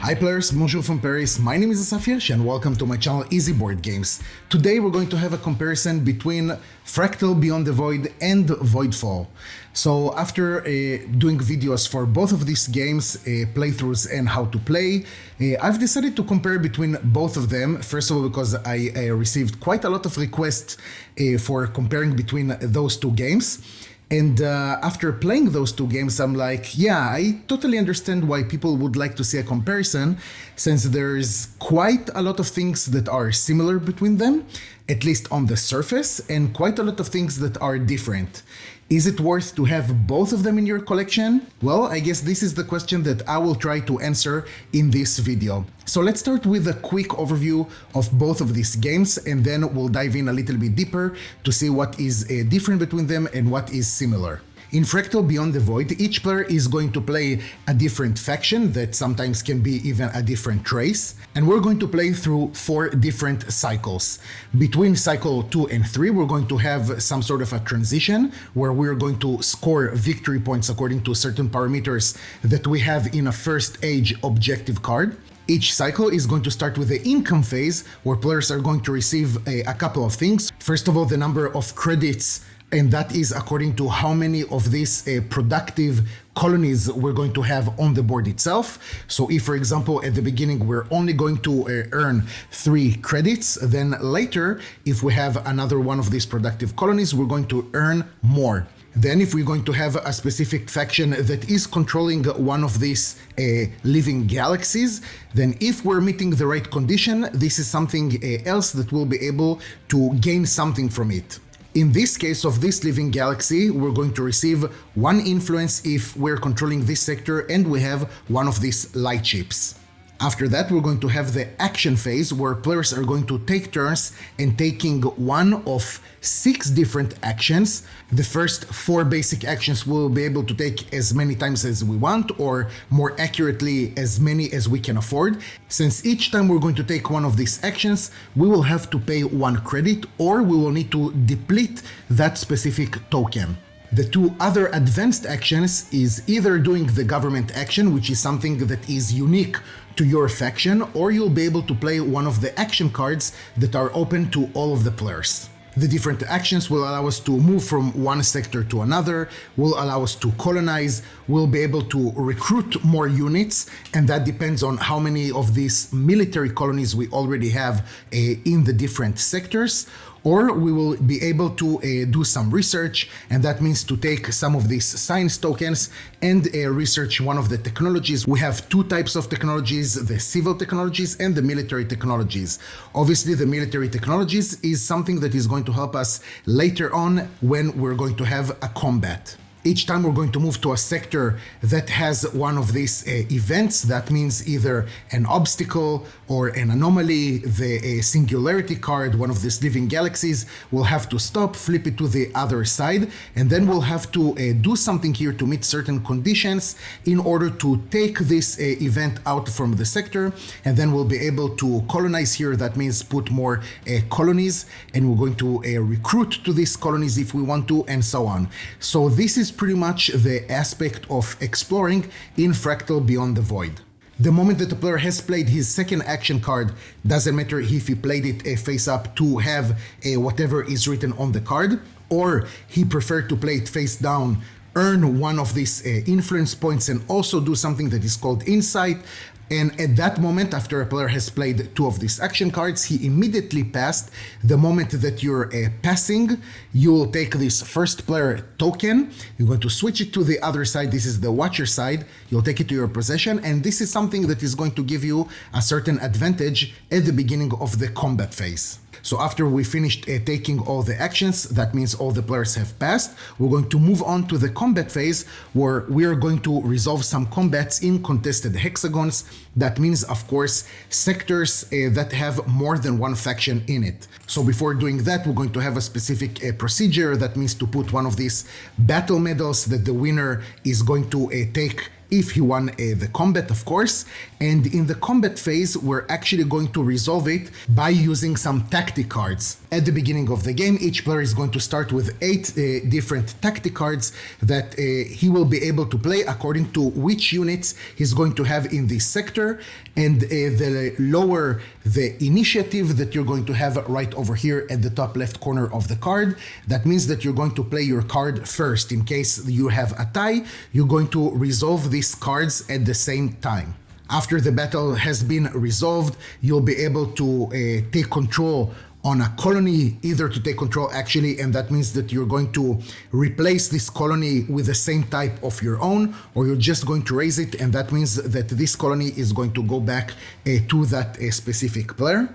Hi players, bonjour from Paris, my name is Asaf and welcome to my channel Easy Board Games. Today we're going to have a comparison between Fractal Beyond the Void and Voidfall. So after doing videos for both of these games, playthroughs and how to play, I've decided to compare between both of them. First of all, because I received quite a lot of requests for comparing between those two games. And after playing those two games, I'm like, yeah, I totally understand why people would like to see a comparison, since there's quite a lot of things that are similar between them, at least on the surface, and quite a lot of things that are different. Is it worth to have both of them in your collection? Well, I guess this is the question that I will try to answer in this video. So let's start with a quick overview of both of these games, and then we'll dive in a little bit deeper to see what is different between them and what is similar. In Fractal Beyond the Void, each player is going to play a different faction that sometimes can be even a different race, and we're going to play through 4 different cycles. Between cycle 2 and 3, we're going to have some sort of a transition where we're going to score victory points according to certain parameters that we have in a first age objective card. Each cycle is going to start with the income phase, where players are going to receive a couple of things. First of all, the number of credits, and that is according to how many of these productive colonies we're going to have on the board itself. So if, for example, at the beginning we're only going to earn 3 credits, then later, if we have another one of these productive colonies, we're going to earn more. Then if we're going to have a specific faction that is controlling one of these living galaxies, then if we're meeting the right condition, this is something else that will be able to gain something from it. In this case of this living galaxy, we're going to receive 1 influence if we're controlling this sector and we have one of these light ships. After that, we're going to have the action phase, where players are going to take turns and taking one of 6 different actions. The first 4 basic actions we'll be able to take as many times as we want, or more accurately, as many as we can afford. Since each time we're going to take one of these actions, we will have to pay 1 credit, or we will need to deplete that specific token. The 2 other advanced actions is either doing the government action, which is something that is unique to your faction, or you'll be able to play one of the action cards that are open to all of the players. The different actions will allow us to move from one sector to another, will allow us to colonize, we'll be able to recruit more units, and that depends on how many of these military colonies we already have in the different sectors. Or we will be able to do some research, and that means to take some of these science tokens and research one of the technologies. We have 2 types of technologies, the civil technologies and the military technologies. Obviously, the military technologies is something that is going to help us later on when we're going to have a combat. Each time we're going to move to a sector that has one of these events, that means either an obstacle or an anomaly, the singularity card, one of these living galaxies, will have to stop, flip it to the other side, and then we'll have to do something here to meet certain conditions in order to take this event out from the sector, and then we'll be able to colonize here. That means put more colonies, and we're going to recruit to these colonies if we want to, and so on. So this is pretty much the aspect of exploring in Fractal Beyond the Void. The moment that the player has played his second action card, doesn't matter if he played it face up to have whatever is written on the card, or he preferred to play it face down, earn one of these influence points and also do something that is called insight. And at that moment, after a player has played 2 of these action cards, he immediately passed. The moment that you're passing, you'll take this first player token, you're going to switch it to the other side. This is the watcher side. You'll take it to your possession, and this is something that is going to give you a certain advantage at the beginning of the combat phase. So after we finished taking all the actions, that means all the players have passed, we're going to move on to the combat phase, where we are going to resolve some combats in contested hexagons. That means, of course, sectors that have more than 1 faction in it. So before doing that, we're going to have a specific procedure. That means to put one of these battle medals that the winner is going to take if he won the combat, of course. And in the combat phase, we're actually going to resolve it by using some tactic cards. At the beginning of the game, each player is going to start with 8 different tactic cards that he will be able to play according to which units he's going to have in this sector. And the lower the initiative that you're going to have right over here at the top left corner of the card, that means that you're going to play your card first. In case you have a tie, you're going to resolve these cards at the same time. After the battle has been resolved, you'll be able to take control on a colony, either to take control actually, and that means that you're going to replace this colony with the same type of your own, or you're just going to raise it, and that means that this colony is going to go back to that specific player.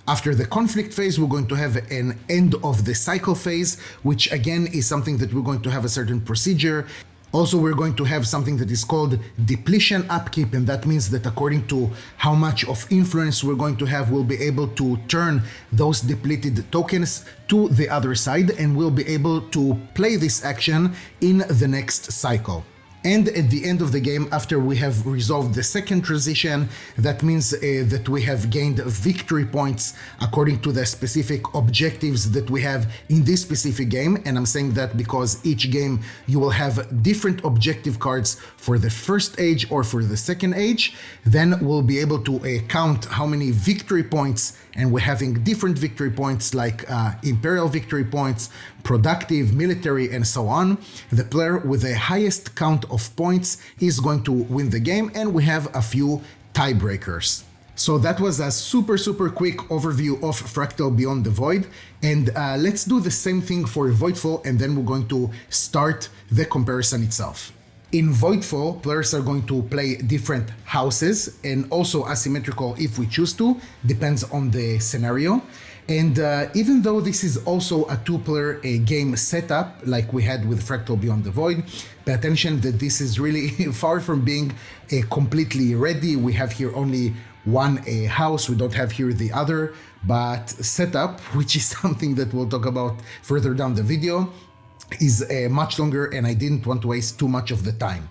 After the conflict phase, we're going to have an end of the cycle phase, which again is something that we're going to have a certain procedure. Also, we're going to have something that is called depletion upkeep, and that means that according to how much of influence we're going to have, we'll be able to turn those depleted tokens to the other side, and we'll be able to play this action in the next cycle. And at the end of the game, after we have resolved the second transition, that means that we have gained victory points according to the specific objectives that we have in this specific game. And I'm saying that because each game you will have different objective cards for the first age or for the second age. Then we'll be able to count how many victory points, and we're having different victory points like imperial victory points, productive, military, and so on. The player with the highest count of points is going to win the game, and we have a few tiebreakers. So that was a super quick overview of Fractal Beyond the Void, and let's do the same thing for Voidfall, and then we're going to start the comparison itself. In Voidfall, players are going to play different houses, and also asymmetrical if we choose to, depends on the scenario. And even though this is also a two-player game setup, like we had with Fractal Beyond the Void, pay attention that this is really far from being completely ready. We have here only one house, we don't have here the other, but setup, which is something that we'll talk about further down the video, is much longer, and I didn't want to waste too much of the time.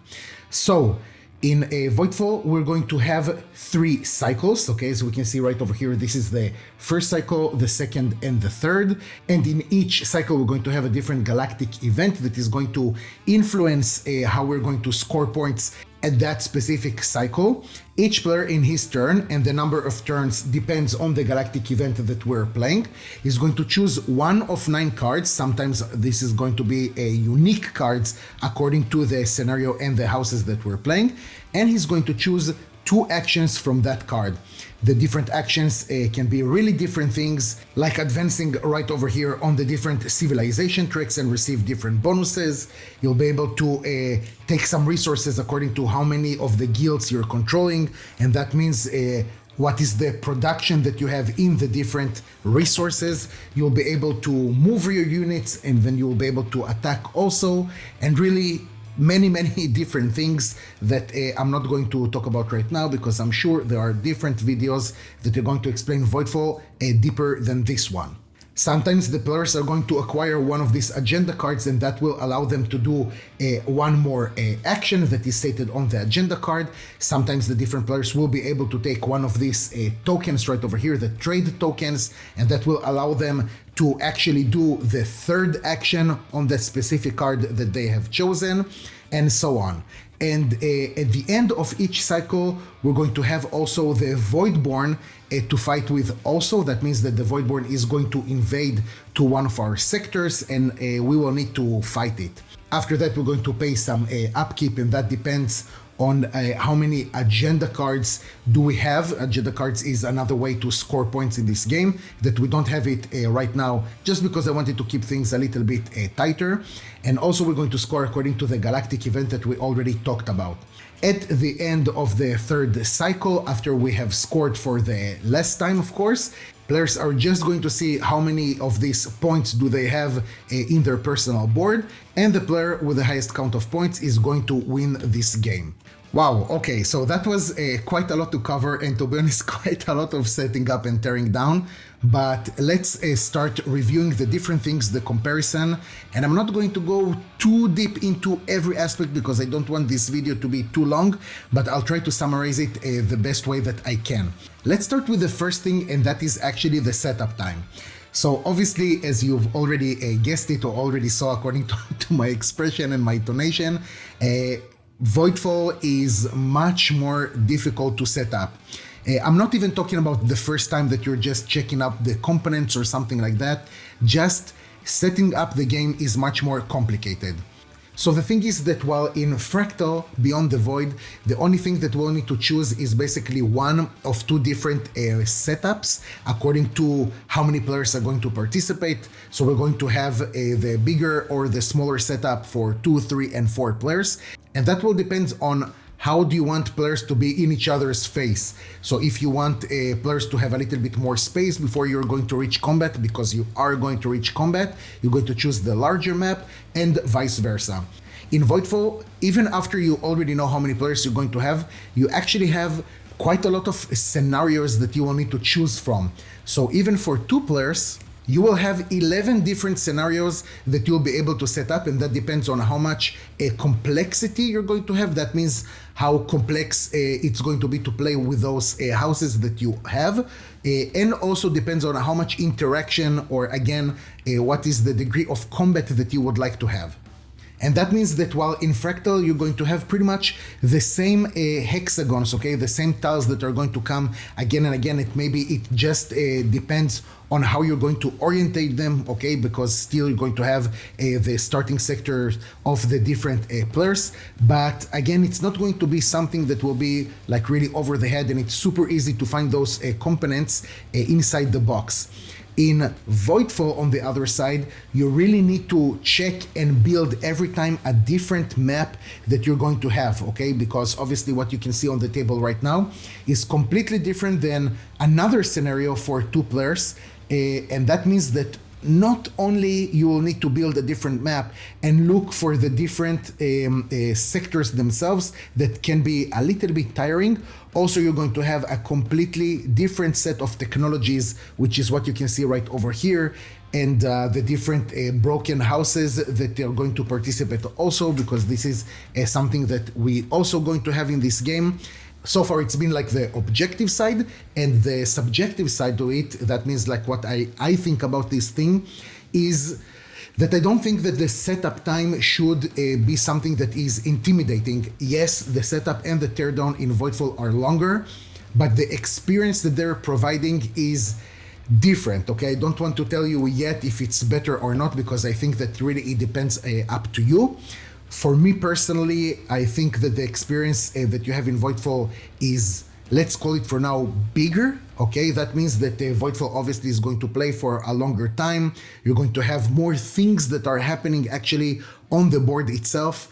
So in Voidfall, we're going to have 3 cycles. Okay, so we can see right over here, this is the first cycle, the second, and the third. And in each cycle, we're going to have a different galactic event that is going to influence how we're going to score points at that specific cycle. Each player in his turn, and the number of turns depends on the galactic event that we're playing, is going to choose one of 9 cards. Sometimes this is going to be a unique cards according to the scenario and the houses that we're playing, and he's going to choose 2 actions from that card. The different actions can be really different things, like advancing right over here on the different civilization tricks and receive different bonuses. You'll be able to take some resources according to how many of the guilds you're controlling, and that means what is the production that you have in the different resources. You'll be able to move your units, and then you'll be able to attack also, and really many different things that I'm not going to talk about right now, because I'm sure there are different videos that are going to explain Voidfall deeper than this one. Sometimes the players are going to acquire one of these agenda cards, and that will allow them to do one more action that is stated on the agenda card. Sometimes the different players will be able to take one of these tokens right over here, the trade tokens, and that will allow them to actually do the third action on that specific card that they have chosen, and so on. And at the end of each cycle, we're going to have also the Voidborn to fight with also. That means that the Voidborn is going to invade to one of our sectors, and we will need to fight it. After that, we're going to pay some upkeep, and that depends on how many agenda cards do we have. Agenda cards is another way to score points in this game that we don't have it right now, just because I wanted to keep things a little bit tighter. And also we're going to score according to the galactic event that we already talked about. At the end of the third cycle, after we have scored for the last time, of course, players are just going to see how many of these points do they have in their personal board, and the player with the highest count of points is going to win this game. Wow, okay, so that was quite a lot to cover, and to be honest, quite a lot of setting up and tearing down. But let's start reviewing the different things, the comparison. And I'm not going to go too deep into every aspect because I don't want this video to be too long, but I'll try to summarize it the best way that I can. Let's start with the first thing, and that is actually the setup time. So obviously, as you've already guessed it or already saw according to my expression and my tonation, Voidfall is much more difficult to set up. I'm not even talking about the first time that you're just checking up the components or something like that. Just setting up the game is much more complicated. So the thing is that while in Fractal Beyond the Void, the only thing that we'll need to choose is basically one of two different setups according to how many players are going to participate. So we're going to have the bigger or the smaller setup for 2, 3, and 4 players. And that will depend on how do you want players to be in each other's face. So if you want players to have a little bit more space before you're going to reach combat, because you are going to reach combat, you're going to choose the larger map, and vice versa. In Voidfall, even after you already know how many players you're going to have, you actually have quite a lot of scenarios that you will need to choose from. So even for 2 players, you will have 11 different scenarios that you'll be able to set up, and that depends on how much complexity you're going to have. That means how complex it's going to be to play with those houses that you have, and also depends on how much interaction or again, what is the degree of combat that you would like to have. And that means that while in Fractal you're going to have pretty much the same hexagons, okay, the same tiles that are going to come again and again. It just depends on how you're going to orientate them, okay, because still you're going to have the starting sector of the different players. But again, it's not going to be something that will be like really over the head, and it's super easy to find those components inside the box. In Voidfall, on the other side, you really need to check and build every time a different map that you're going to have, okay? Because obviously what you can see on the table right now is completely different than another scenario for 2 players. And that means that not only you will need to build a different map and look for the different sectors themselves that can be a little bit tiring, also you're going to have a completely different set of technologies, which is what you can see right over here, and the different broken houses that they're going to participate also, because this is something that we also going to have in this game. So far it's been like the objective side, and the subjective side to it, that means like what I think about this thing is that I don't think that the setup time should be something that is intimidating. Yes, the setup and the teardown in Voidfall are longer, but the experience that they're providing is different, okay? I don't want to tell you yet if it's better or not, because I think that really it depends up to you. For me personally, I think that the experience that you have in Voidfall is, let's call it for now, bigger, okay? That means that Voidfall obviously is going to play for a longer time. You're going to have more things that are happening actually on the board itself.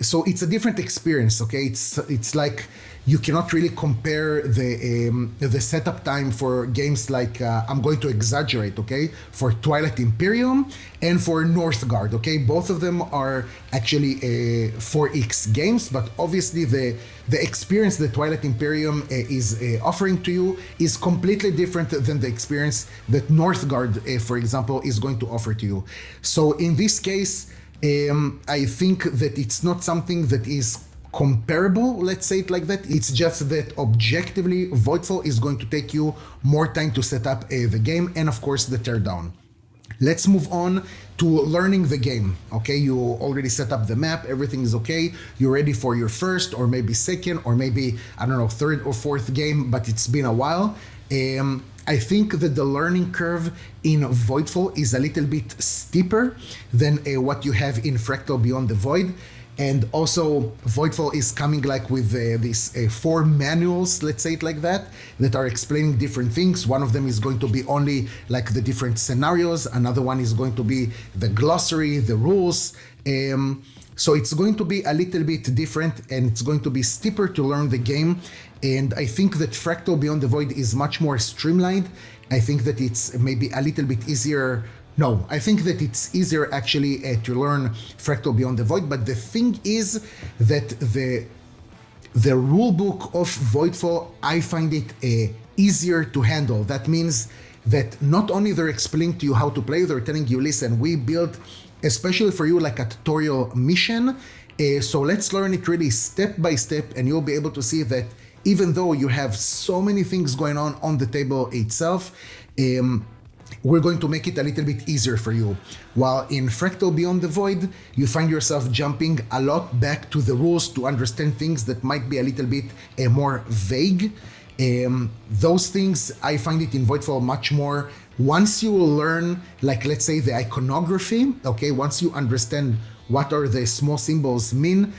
So it's a different experience, okay? It's like you cannot really compare the setup time for games like, I'm going to exaggerate, okay? For Twilight Imperium and for Northgard, okay? Both of them are actually 4X games, but obviously the experience that Twilight Imperium is offering to you is completely different than the experience that Northgard, for example, is going to offer to you. So in this case, I think that it's not something that is comparable, let's say it like that. It's just that objectively, Voidfall is going to take you more time to set up the game, and of course the teardown. Let's move on to learning the game. Okay, you already set up the map, everything is okay. You're ready for your first or maybe second or maybe, I don't know, third or fourth game, but it's been a while. I think that the learning curve in Voidfall is a little bit steeper than what you have in Fractal Beyond the Void. And also Voidfall is coming like with these 4 manuals, let's say it like that are explaining different things. One of them is going to be only like the different scenarios. Another one is going to be the glossary, the rules. So it's going to be a little bit different, and it's going to be steeper to learn the game. And I think that Fractal Beyond the Void is much more streamlined. I think that it's maybe a little bit easier. No, I think that it's easier actually to learn Fractal Beyond the Void. But the thing is that the the rulebook of Voidfall, I find it easier to handle. That means that not only they're explaining to you how to play, they're telling you, listen, we built especially for you like a tutorial mission. So let's learn it really step by step, and you'll be able to see that even though you have so many things going on the table itself, we're going to make it a little bit easier for you. While in Fractal Beyond the Void, you find yourself jumping a lot back to the rules to understand things that might be a little bit more vague. Those things, I find it in Voidfall much more. Once you will learn, like let's say the iconography, okay, once you understand what are the small symbols mean,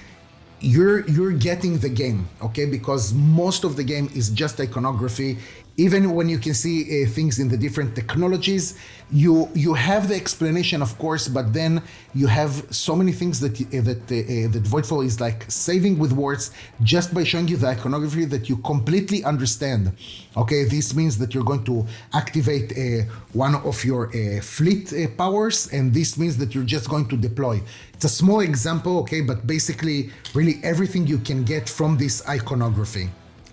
you're getting the game, okay? Because most of the game is just iconography. Even when you can see things in the different technologies, you have the explanation, of course, but then you have so many things that Voidfall is like saving with words just by showing you the iconography that you completely understand. Okay, this means that you're going to activate one of your fleet powers, and this means that you're just going to deploy. It's a small example, okay, but basically really everything you can get from this iconography.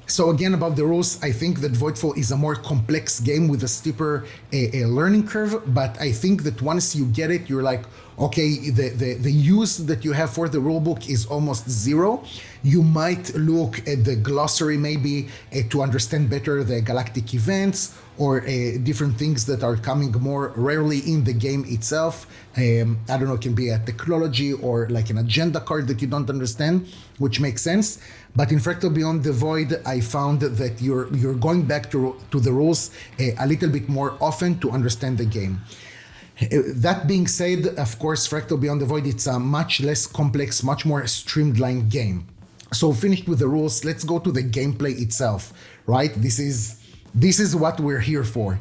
So again, about the rules, I think that Voidfall is a more complex game with a steeper learning curve, but I think that once you get it, you're like, okay, the use that you have for the rulebook is almost zero. You might look at the glossary maybe to understand better the galactic events or different things that are coming more rarely in the game itself. I don't know, it can be a technology or like an agenda card that you don't understand, which makes sense. But in Fractal Beyond the Void, I found that you're going back to the rules a little bit more often to understand the game. That being said, of course, Fractal Beyond the Void, it's a much less complex, much more streamlined game. So finished with the rules, let's go to the gameplay itself, right? This is what we're here for.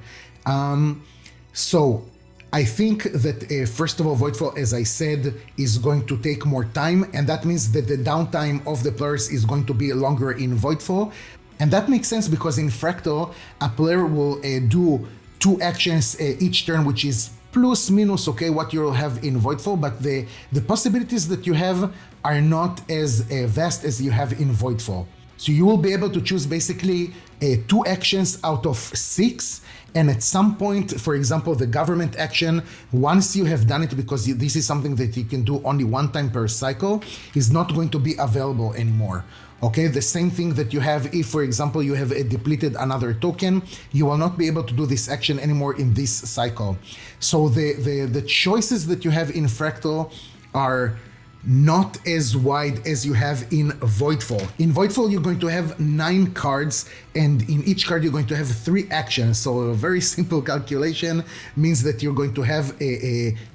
So I think that first of all, Voidfall, as I said, is going to take more time, and that means that the downtime of the players is going to be longer in Voidfall. And that makes sense because in Fractal, a player will do 2 actions each turn, which is plus minus, okay, what you'll have in Voidfall, but the possibilities that you have are not as vast as you have in Voidfall. So you will be able to choose basically 2 actions out of 6. And at some point, for example, the government action, once you have done it, because this is something that you can do only 1 time per cycle, is not going to be available anymore. Okay, the same thing that you have if, for example, you have depleted another token, you will not be able to do this action anymore in this cycle. So the choices that you have in Fractal are not as wide as you have in Voidfall. In Voidfall, you're going to have 9 cards, and in each card, you're going to have 3 actions. So a very simple calculation means that you're going to have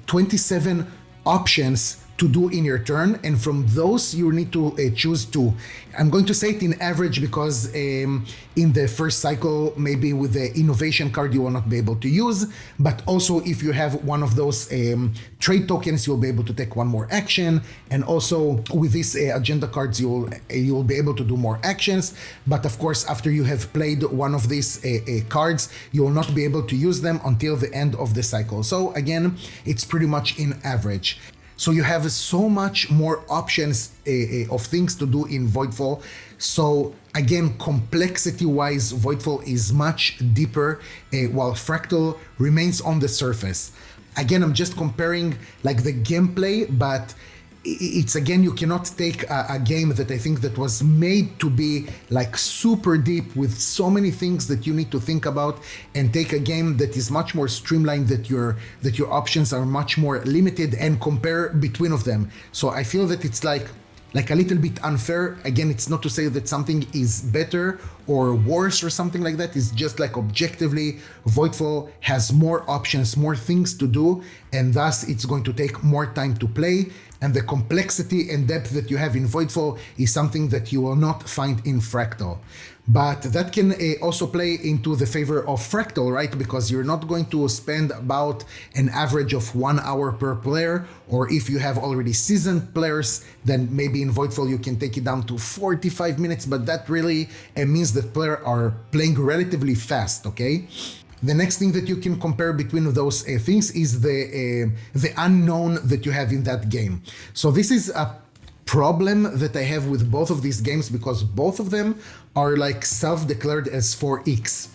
27 options to do in your turn, and from those you need to choose 2. I'm going to say it in average because in the first cycle, maybe with the innovation card you will not be able to use, but also if you have one of those trade tokens, you'll be able to take 1 more action, and also with these agenda cards you'll be able to do more actions. But of course, after you have played one of these cards, you will not be able to use them until the end of the cycle. So again, it's pretty much in average. So you have so much more options of things to do in Voidfall. So again, complexity-wise, Voidfall is much deeper, while Fractal remains on the surface. Again, I'm just comparing like the gameplay, but it's again, you cannot take a game that I think that was made to be like super deep with so many things that you need to think about, and take a game that is much more streamlined, that your options are much more limited, and compare between of them. So I feel that it's like a little bit unfair. Again, it's not to say that something is better or worse or something like that. It's just like objectively, Voidfall has more options, more things to do, and thus it's going to take more time to play. And the complexity and depth that you have in Voidfall is something that you will not find in Fractal. But that can also play into the favor of Fractal, right? Because you're not going to spend about an average of 1 hour per player, or if you have already seasoned players, then maybe in Voidfall you can take it down to 45 minutes, but that really means that players are playing relatively fast, okay? The next thing that you can compare between those things is the unknown that you have in that game. So this is a problem that I have with both of these games, because both of them are like self-declared as 4X.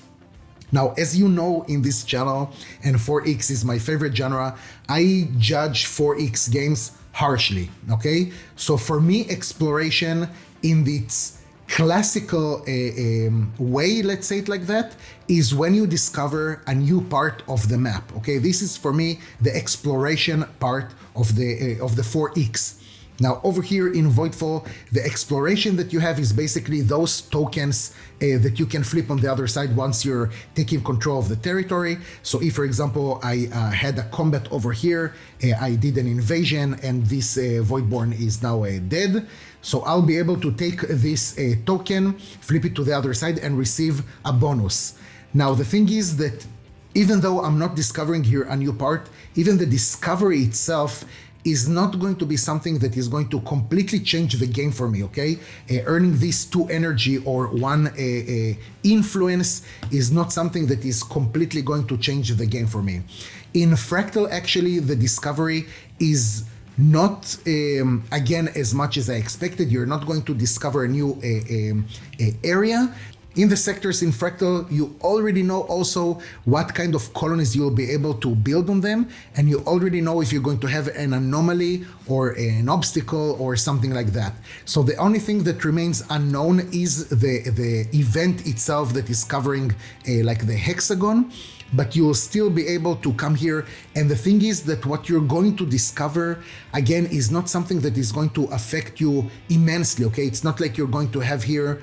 Now, as you know in this channel, and 4X is my favorite genre, I judge 4X games harshly, okay? So for me, exploration in its classical way, let's say it like that, is when you discover a new part of the map, okay? This is for me the exploration part of the 4X. Now over here in Voidfall, the exploration that you have is basically those tokens that you can flip on the other side once you're taking control of the territory. So if, for example, I had a combat over here, I did an invasion, and this Voidborn is now dead. So I'll be able to take this token, flip it to the other side, and receive a bonus. Now the thing is that even though I'm not discovering here a new part, even the discovery itself is not going to be something that is going to completely change the game for me, okay? Earning these 2 energy or 1 influence is not something that is completely going to change the game for me. In Fractal, actually, the discovery is not, again, as much as I expected. You're not going to discover a new area. In the sectors in Fractal, you already know also what kind of colonies you'll be able to build on them, and you already know if you're going to have an anomaly or an obstacle or something like that. So the only thing that remains unknown is the event itself that is covering like the hexagon, but you'll still be able to come here. And the thing is that what you're going to discover, again, is not something that is going to affect you immensely, okay? It's not like you're going to have here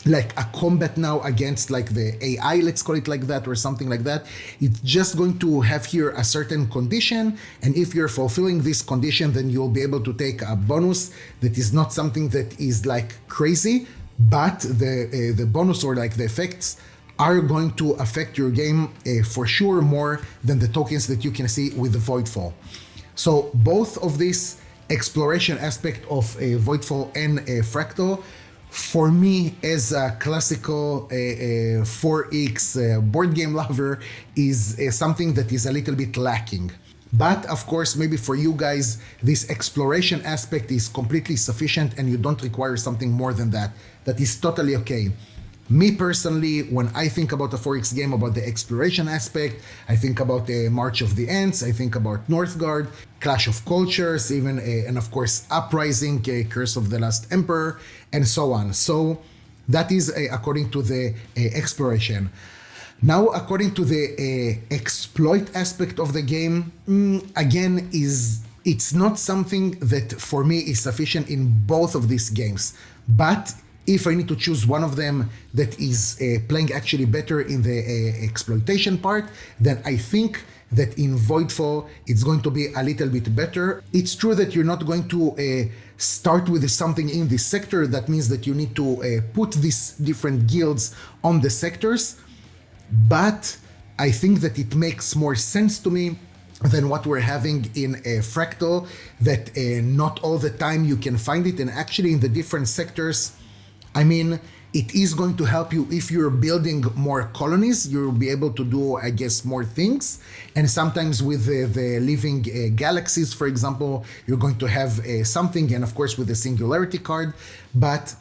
like a combat now against like the AI, let's call it like that, or something like that. It's just going to have here a certain condition, and if you're fulfilling this condition, then you'll be able to take a bonus that is not something that is like crazy, but the bonus or like the effects are going to affect your game for sure more than the tokens that you can see with the Voidfall. So both of this exploration aspect of Voidfall and Fractal, for me, as a classical 4X board game lover, is something that is a little bit lacking. But of course, maybe for you guys, this exploration aspect is completely sufficient and you don't require something more than that. That is totally okay. Me personally, when I think about a 4X game, about the exploration aspect, I think about March of the Ants, I think about Northgard, Clash of Cultures, even, and of course, Uprising, Curse of the Last Emperor, and so on. So that is according to the exploration. Now, according to the exploit aspect of the game, again, it's not something that for me is sufficient in both of these games. But if I need to choose one of them that is playing actually better in the exploitation part, then I think that in Voidfall it's going to be a little bit better. It's true that you're not going to start with something in this sector. That means that you need to put these different guilds on the sectors, but I think that it makes more sense to me than what we're having in Fractal, that not all the time you can find it, and actually in the different sectors, I mean, it is going to help you if you're building more colonies. You'll be able to do, I guess, more things. And sometimes with the living galaxies, for example, you're going to have something, and of course with the singularity card. But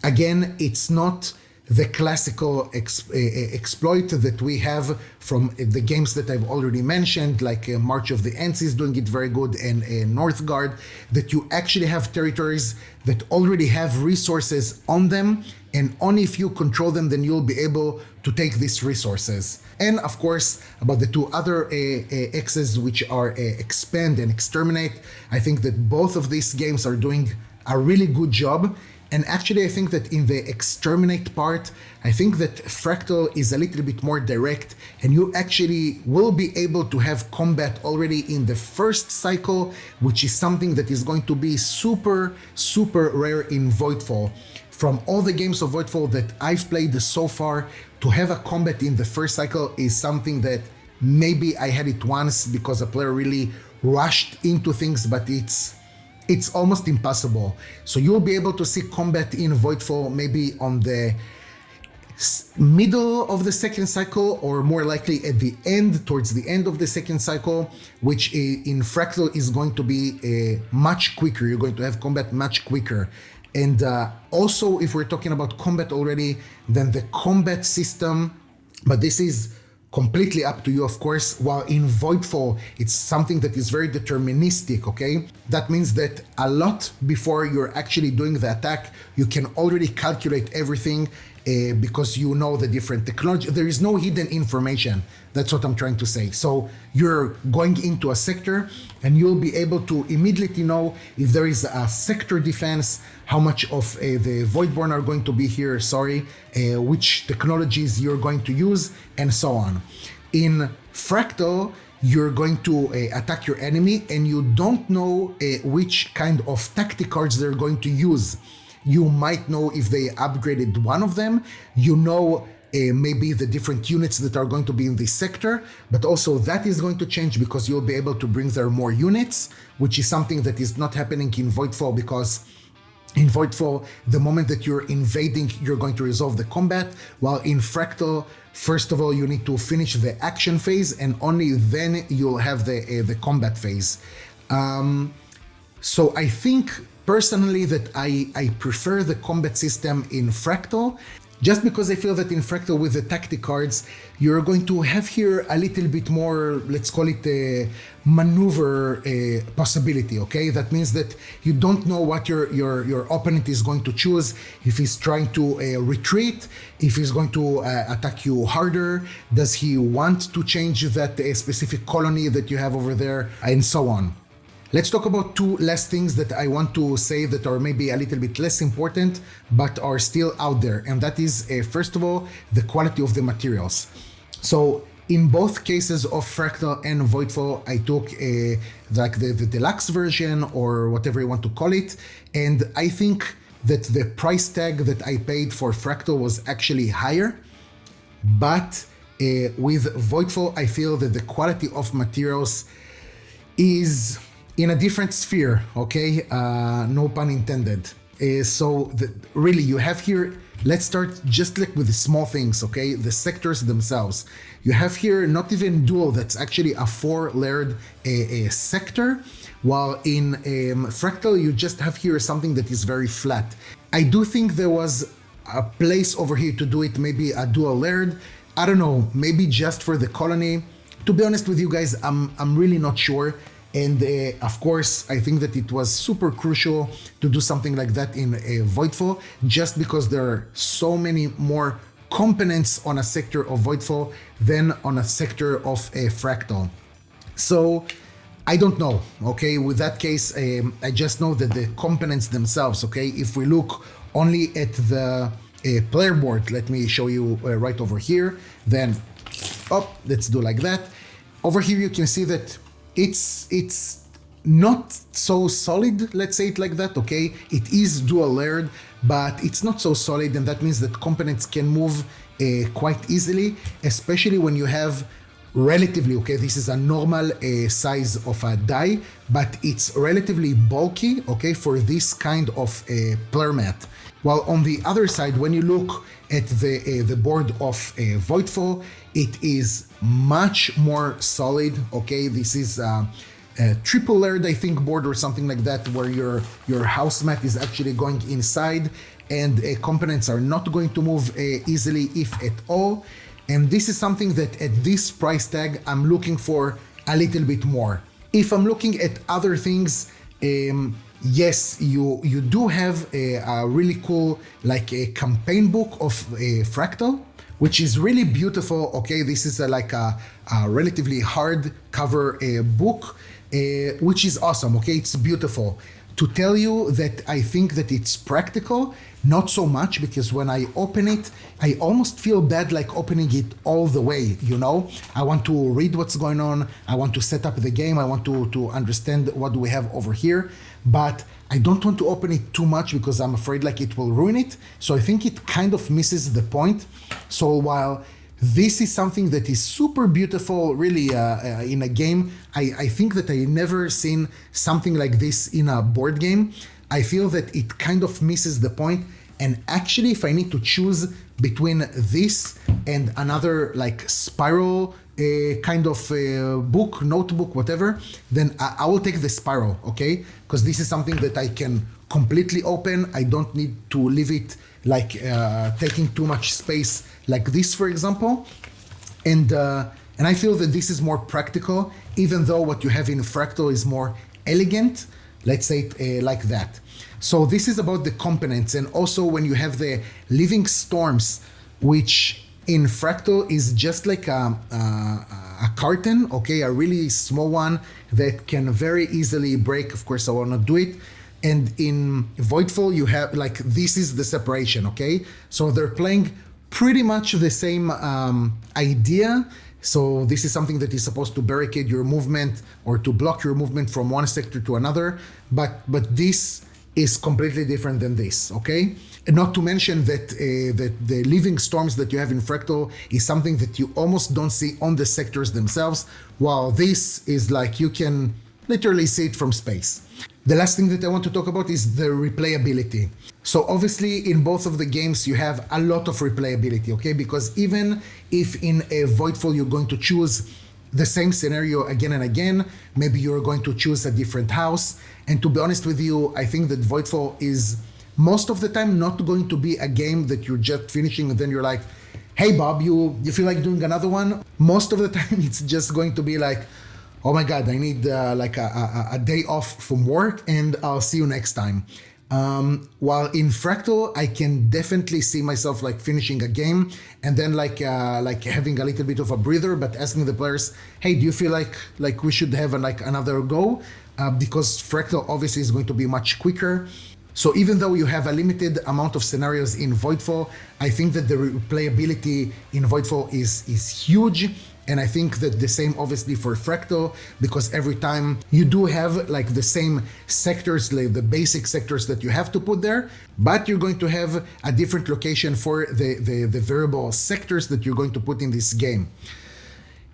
again, it's not the classical exploit that we have from the games that I've already mentioned, like March of the Ants is doing it very good, and Northgard, that you actually have territories that already have resources on them, and only if you control them, then you'll be able to take these resources. And of course, about the two other X's, which are Expand and Exterminate, I think that both of these games are doing a really good job. And actually, I think that in the Exterminate part, I think that Fractal is a little bit more direct, and you actually will be able to have combat already in the first cycle, which is something that is going to be super, super rare in Voidfall. From all the games of Voidfall that I've played so far, to have a combat in the first cycle is something that maybe I had it once because a player really rushed into things, but it's almost impossible. So you'll be able to see combat in Voidfall maybe on the middle of the second cycle, or more likely at the end, towards the end of the second cycle, which in Fractal is going to be much quicker. You're going to have combat much quicker. And also, if we're talking about combat already, then the combat system, but this is completely up to you, of course. While in Voidfall, it's something that is very deterministic, okay? That means that a lot before you're actually doing the attack, you can already calculate everything because you know the different technology. There is no hidden information. That's what I'm trying to say. So you're going into a sector and you'll be able to immediately know if there is a sector defense, how much of the Voidborn are going to be here, which technologies you're going to use, and so on. In Fractal, you're going to attack your enemy and you don't know which kind of tactic cards they're going to use. You might know if they upgraded one of them, you know maybe the different units that are going to be in this sector, but also that is going to change because you'll be able to bring there more units, which is something that is not happening in Voidfall, because in Voidfall, the moment that you're invading, you're going to resolve the combat, while in Fractal, first of all, you need to finish the action phase, and only then you'll have the combat phase. So I think personally that I prefer the combat system in Fractal, just because I feel that in Fractal with the tactic cards, you're going to have here a little bit more, let's call it a maneuver possibility, okay? That means that you don't know what your opponent is going to choose, if he's trying to retreat, if he's going to attack you harder, does he want to change that specific colony that you have over there, and so on. Let's talk about two last things that I want to say that are maybe a little bit less important, but are still out there. And that is, first of all, the quality of the materials. So in both cases of Fractal and Voidfall, I took like the deluxe version or whatever you want to call it. And I think that the price tag that I paid for Fractal was actually higher. But with Voidfall, I feel that the quality of materials is in a different sphere, okay? No pun intended. Really, you have here, let's start just like with the small things, okay? The sectors themselves. You have here not even dual, that's actually a 4-layered sector, while in Fractal, you just have here something that is very flat. I do think there was a place over here to do it, maybe a dual layered. I don't know, maybe just for the colony. To be honest with you guys, I'm really not sure. And of course, I think that it was super crucial to do something like that in Voidfall, just because there are so many more components on a sector of Voidfall than on a sector of Fractal. So I don't know, okay? With that case, I just know that the components themselves, okay? If we look only at the player board, let me show you right over here, then, let's do like that. Over here, you can see that it's not so solid, let's say it like that, okay? It is dual layered, but it's not so solid, and that means that components can move quite easily, especially when you have relatively, okay, this is a normal size of a die, but it's relatively bulky, okay, for this kind of player mat. While on the other side, when you look at the board of Voidfall, it is much more solid, okay? This is a triple layered, I think, board or something like that, where your house mat is actually going inside, and components are not going to move easily, if at all. And this is something that at this price tag, I'm looking for a little bit more. If I'm looking at other things, yes, you do have a really cool, like a campaign book of Fractal, which is really beautiful, okay? This is like a relatively hard cover book, which is awesome, okay? It's beautiful. To tell you that I think that it's practical, not so much, because when I open it, I almost feel bad like opening it all the way, you know? I want to read what's going on, I want to set up the game, I want to understand what do we have over here, but I don't want to open it too much because I'm afraid like it will ruin it. So I think it kind of misses the point. So while this is something that is super beautiful, really, in a game, I think that I never seen something like this in a board game. I feel that it kind of misses the point, And actually, if I need to choose between this and another like spiral kind of book, notebook, whatever, then I will take the spiral, okay? Because this is something that I can completely open. I don't need to leave it like taking too much space like this, for example. And I feel that this is more practical, even though what you have in Fractal is more elegant, let's say it like that. So this is about the components, and also when you have the living storms, which in Fractal is just like a carton, okay, a really small one that can very easily break. Of course, I will not do it. And in Voidfall, you have like, this is the separation, okay? So they're playing pretty much the same idea. So this is something that is supposed to barricade your movement or to block your movement from one sector to another. But this is completely different than this, okay? And not to mention that that the living storms that you have in Fractal is something that you almost don't see on the sectors themselves, while this is like you can literally see it from space. The last thing that I want to talk about is the replayability. So obviously in both of the games you have a lot of replayability, okay? Because even if in a Voidfall you're going to choose the same scenario again and again, maybe you're going to choose a different house. And to be honest with you, I think that Voidfall is most of the time not going to be a game that you're just finishing and then you're like, hey Bob, you feel like doing another one? Most of the time it's just going to be like, oh my God, I need like a day off from work and I'll see you next time. While in Fractal, I can definitely see myself like finishing a game and then like having a little bit of a breather, but asking the players, hey, do you feel like we should have like another go? Because Fractal obviously is going to be much quicker. So even though you have a limited amount of scenarios in Voidfall, I think that the replayability in Voidfall is huge. And I think that the same obviously for Fractal, because every time you do have like the same sectors, like the basic sectors that you have to put there, but you're going to have a different location for the variable sectors that you're going to put in this game.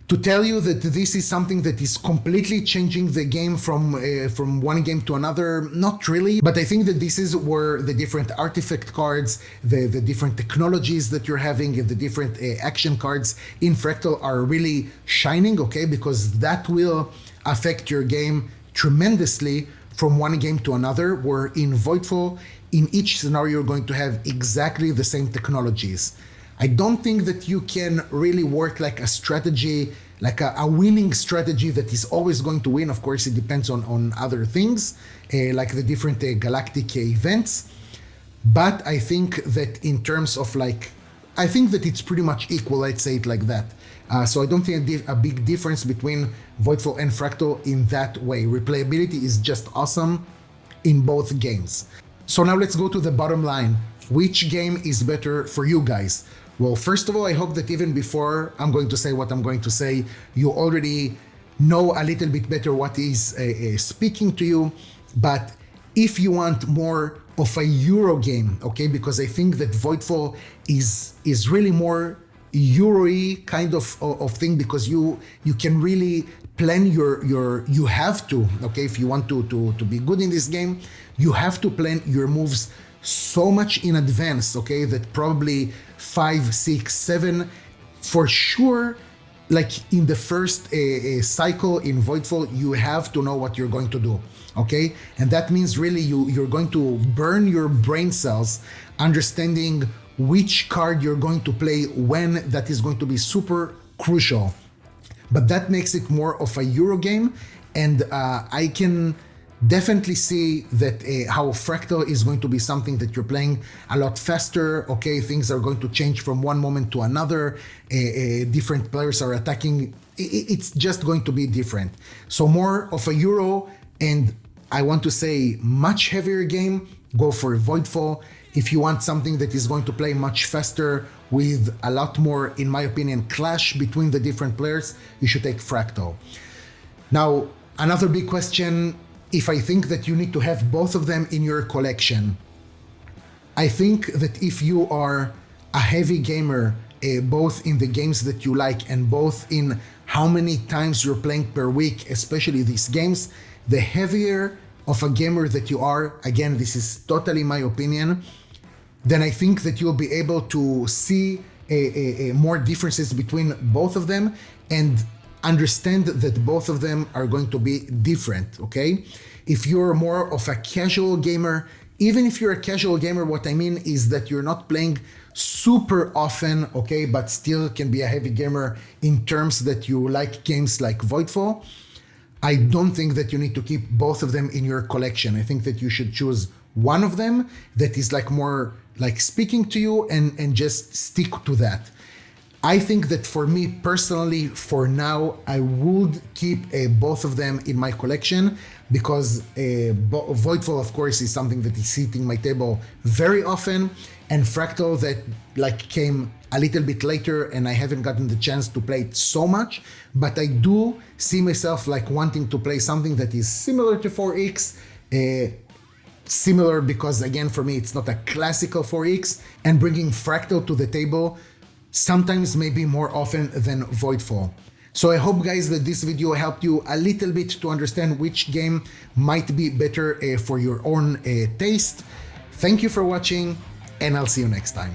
To tell you that this is something that is completely changing the game from one game to another, not really, but I think that this is where the different artifact cards, the different technologies that you're having, and the different action cards in Fractal are really shining, okay? Because that will affect your game tremendously from one game to another, where in Voidfall, in each scenario, you're going to have exactly the same technologies. I don't think that you can really work like a strategy, like a winning strategy that is always going to win. Of course, it depends on other things, like the different galactic events. But I think that in terms of like, I think that it's pretty much equal, let's say it like that. So I don't think a big difference between Voidfall and Fractal in that way. Replayability is just awesome in both games. So now let's go to the bottom line. Which game is better for you guys? Well, first of all, I hope that even before I'm going to say what I'm going to say, you already know a little bit better what is speaking to you. But if you want more of a Euro game, okay, because I think that Voidfall is really more Euro-y kind of thing, because you can really plan you have to, okay, if you want to be good in this game, you have to plan your moves so much in advance, okay, that probably 5, 6, 7 for sure, like in the first cycle in Voidfall, you have to know what you're going to do, okay? And that means really you're going to burn your brain cells understanding which card you're going to play when. That is going to be super crucial. But that makes it more of a Euro game, and I can definitely see that how Fractal is going to be something that you're playing a lot faster, okay? Things are going to change from one moment to another. Different players are attacking. It's just going to be different. So more of a Euro, and I want to say much heavier game, go for Voidfall. If you want something that is going to play much faster with a lot more, in my opinion, clash between the different players, you should take Fractal. Now, another big question, if I think that you need to have both of them in your collection. I think that if you are a heavy gamer, both in the games that you like and both in how many times you're playing per week, especially these games, the heavier of a gamer that you are, again, this is totally my opinion, then I think that you'll be able to see more differences between both of them and understand that both of them are going to be different, okay? If you're more of a casual gamer, even if you're a casual gamer, what I mean is that you're not playing super often, okay, but still can be a heavy gamer in terms that you like games like Voidfall, I don't think that you need to keep both of them in your collection. I think that you should choose one of them that is like more like speaking to you and just stick to that. I think that for me personally, for now, I would keep both of them in my collection because Voidfall, of course, is something that is sitting my table very often, and Fractal that like came a little bit later and I haven't gotten the chance to play it so much, but I do see myself like wanting to play something that is similar to 4X, similar because again, for me, it's not a classical 4X, and bringing Fractal to the table sometimes maybe more often than Voidfall. So I hope, guys, that this video helped you a little bit to understand which game might be better for your own taste. Thank you for watching, and I'll see you next time.